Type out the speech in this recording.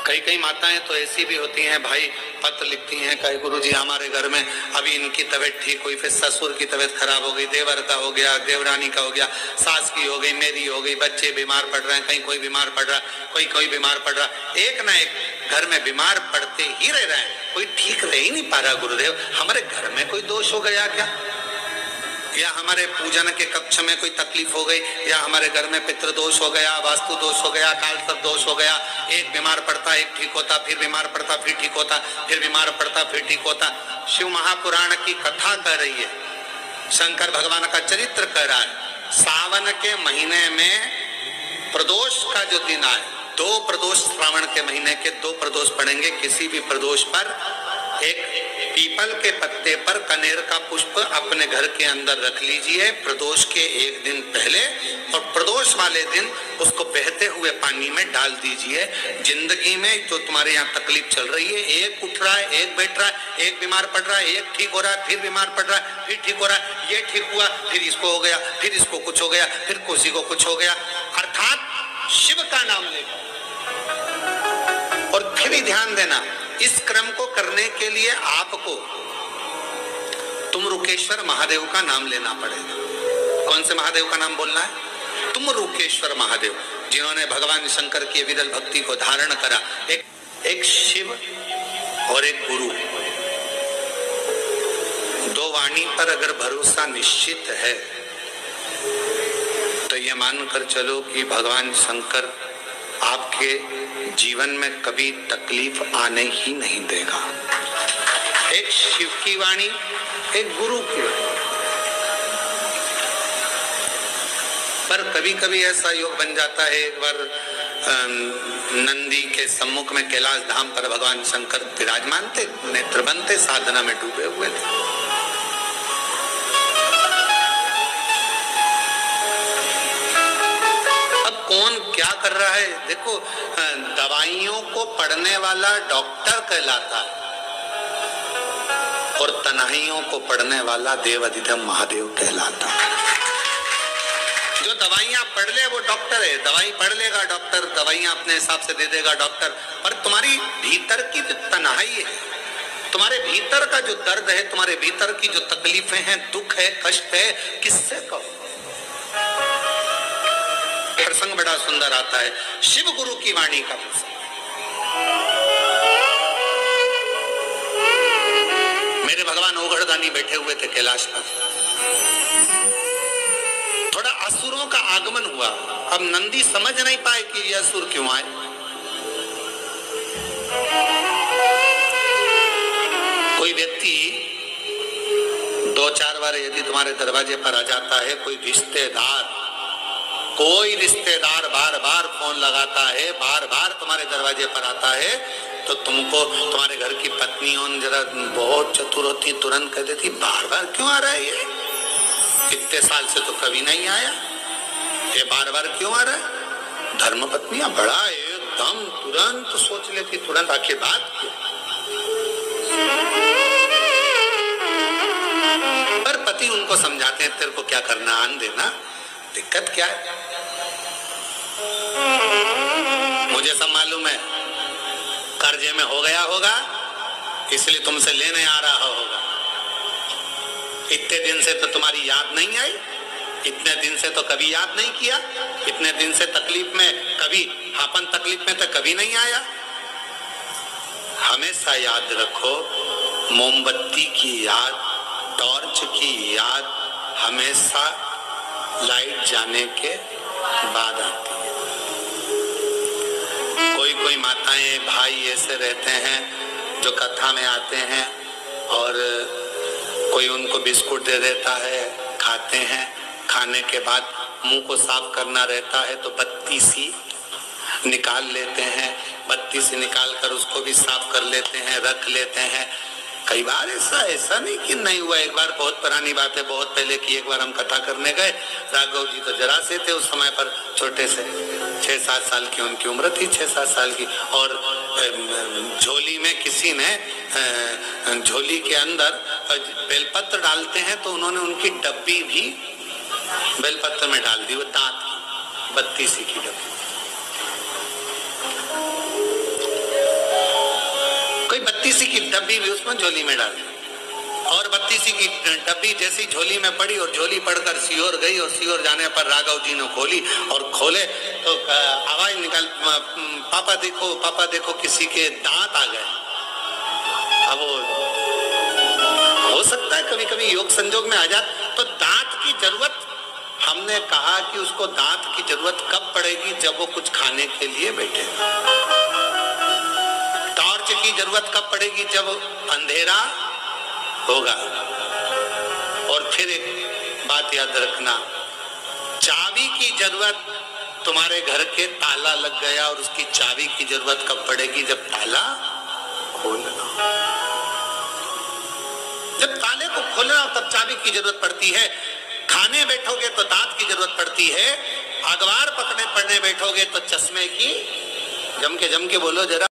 कई कई माताएं तो ऐसी भी होती हैं भाई, पत्र लिखती हैं, कहे गुरुजी हमारे घर में अभी इनकी तबीयत ठीक हुई, फिर ससुर की तबीयत खराब हो गई, देवर का हो गया, देवरानी का हो गया, सास की हो गई, मेरी हो गई, बच्चे बीमार पड़ रहे हैं, कहीं कोई बीमार पड़ रहा, कोई बीमार पड़ रहा, एक ना एक घर में बीमार पड़ते ही रह रहे हैं, कोई ठीक रह ही नहीं पा रहा। गुरुदेव हमारे घर में कोई दोष हो गया क्या, या हमारे पूजन के कक्ष में कोई तकलीफ हो गई, या हमारे घर में पितृ दोष हो गया, वास्तु दोष हो गया, काल सर्प दोष हो गया, एक बीमार पड़ता एक ठीक होता, फिर बीमार पड़ता फिर ठीक होता, फिर बीमार पड़ता फिर ठीक होता। शिव महापुराण की कथा कह रही है, शंकर भगवान का चरित्र कह रहा है। सावन के महीने में प्रदोष का जो दिन आए, 2 प्रदोष श्रावण के महीने के 2 प्रदोष पड़ेंगे, किसी भी प्रदोष पर एक पीपल के पत्ते पर कनेर का पुष्प अपने घर के अंदर रख लीजिए प्रदोष के एक दिन पहले, और प्रदोष वाले दिन उसको बहते हुए पानी में डाल दीजिए। जिंदगी में जो तुम्हारे यहाँ तकलीफ चल रही है, एक उठ रहा है, एक बैठ रहा है, एक बीमार पड़ रहा है, एक ठीक हो रहा है, फिर बीमार पड़ रहा है, फिर ठीक हो रहा है, ये ठीक हुआ, फिर इसको हो गया, फिर इसको कुछ हो गया, फिर किसी को कुछ हो गया, अर्थात शिव का नाम लेकर। और फिर भी ध्यान देना, इस क्रम को करने के लिए आपको तुमरुकेश्वर महादेव का नाम लेना पड़ेगा। कौन से महादेव का नाम बोलना है? तुमरुकेश्वर महादेव, जिन्होंने भगवान शंकर की विरल भक्ति को धारण करा। एक शिव और एक गुरु, 2 वाणी पर अगर भरोसा निश्चित है तो ये मानकर चलो कि भगवान शंकर आपके जीवन में कभी तकलीफ आने ही नहीं देगा। एक शिव की वाणी, एक गुरु की वाणी। पर कभी कभी ऐसा योग बन जाता है, एक बार नंदी के सम्मुख में कैलाश धाम पर भगवान शंकर विराजमान थे, नेत्र बनते साधना में डूबे हुए थे। कौन क्या कर रहा है देखो, दवाइयों को पढ़ने वाला डॉक्टर कहलाता है और तन्हाइयों को पढ़ने वाला देव अधिदेव महादेव कहलाता है। जो दवाइयां पढ़ ले वो डॉक्टर है, दवाई पढ़ लेगा डॉक्टर, दवाइयां अपने हिसाब से दे देगा डॉक्टर, पर तुम्हारी भीतर की तन्हाई है, तुम्हारे भीतर का जो दर्द है, तुम्हारे भीतर की जो तकलीफें हैं, दुख है, कष्ट है, किससे कहो। प्रसंग बड़ा सुंदर आता है, शिव गुरु की वाणी का प्रसंग। मेरे भगवान ओघड़दानी बैठे हुए थे कैलाश पर, थोड़ा असुरों का आगमन हुआ। अब नंदी समझ नहीं पाए कि ये असुर क्यों आए। कोई व्यक्ति 2-4 बार यदि तुम्हारे दरवाजे पर आ जाता है, कोई रिश्तेदार बार बार फोन लगाता है, बार बार तुम्हारे दरवाजे पर आता है, तो तुमको तुम्हारे घर की पत्नी जरा बहुत चतुर होती, तुरंत कह देती बार बार क्यों आ रहा है ये, इतने साल से तो कभी नहीं आया, ये बार बार क्यों आ रहा है। धर्म पत्नियां बड़ा एकदम तुरंत सोच लेती, तुरंत आखिर बात क्यों। पर पति उनको समझाते हैं तेरे को क्या करना, आन देना, दिक्कत क्या है, मुझे सब मालूम है, कर्जे में हो गया होगा इसलिए तुमसे लेने आ रहा होगा, इतने दिन से तो तुम्हारी याद नहीं आई, इतने दिन से तो कभी याद नहीं किया, इतने दिन से तकलीफ में कभी, अपन तकलीफ में तो कभी नहीं आया। हमेशा याद रखो, मोमबत्ती की याद, टॉर्च की याद हमेशा लाइट जाने के बाद आती है। कोई माताएं भाई ऐसे रहते हैं जो कथा में आते हैं और कोई उनको बिस्कुट दे देता है, खाते हैं, खाने के बाद मुंह को साफ करना रहता है तो बत्ती सी निकाल लेते हैं, बत्ती से निकाल कर उसको भी साफ कर लेते हैं, रख लेते हैं। कई बार ऐसा नहीं कि नहीं हुआ। एक बार बहुत पुरानी बात है, बहुत पहले की, एक बार हम कथा करने गए, राघव जी तो जरा से थे उस समय पर, छोटे से 6-7 साल की उनकी उम्र थी, 6-7 साल की, और झोली में किसी ने झोली के अंदर बेलपत्र डालते हैं तो उन्होंने उनकी डब्बी भी बेलपत्र में डाल दी, वो दांत की 32 की डब्बी। 32 की डब्बी भी उसमें झोली में डाल दी, और 32 की डब्बी जैसी झोली में पड़ी और झोली पड़कर सियोर गई, और सियोर जाने पर राघव जी ने खोली, और खोले तो आवाज निकाल, पापा देखो किसी के दांत आ गए। अब वो हो सकता है कभी कभी योग संजोग में आ जाए, तो दांत की जरूरत, हमने कहा कि उसको दांत की जरूरत कब पड़ेगी, जब वो कुछ खाने के लिए बैठे। टॉर्च की जरूरत कब पड़ेगी, जब अंधेरा होगा। और फिर एक बात याद रखना, चाबी की जरूरत, तुम्हारे घर के ताला लग गया और उसकी चाबी की जरूरत कब पड़ेगी, जब ताला खोलना। जब ताले को खोलना हो तब चाबी की जरूरत पड़ती है। खाने बैठोगे तो दांत की जरूरत पड़ती है। अखबार पढ़ने बैठोगे तो चश्मे की, जम के बोलो जरा,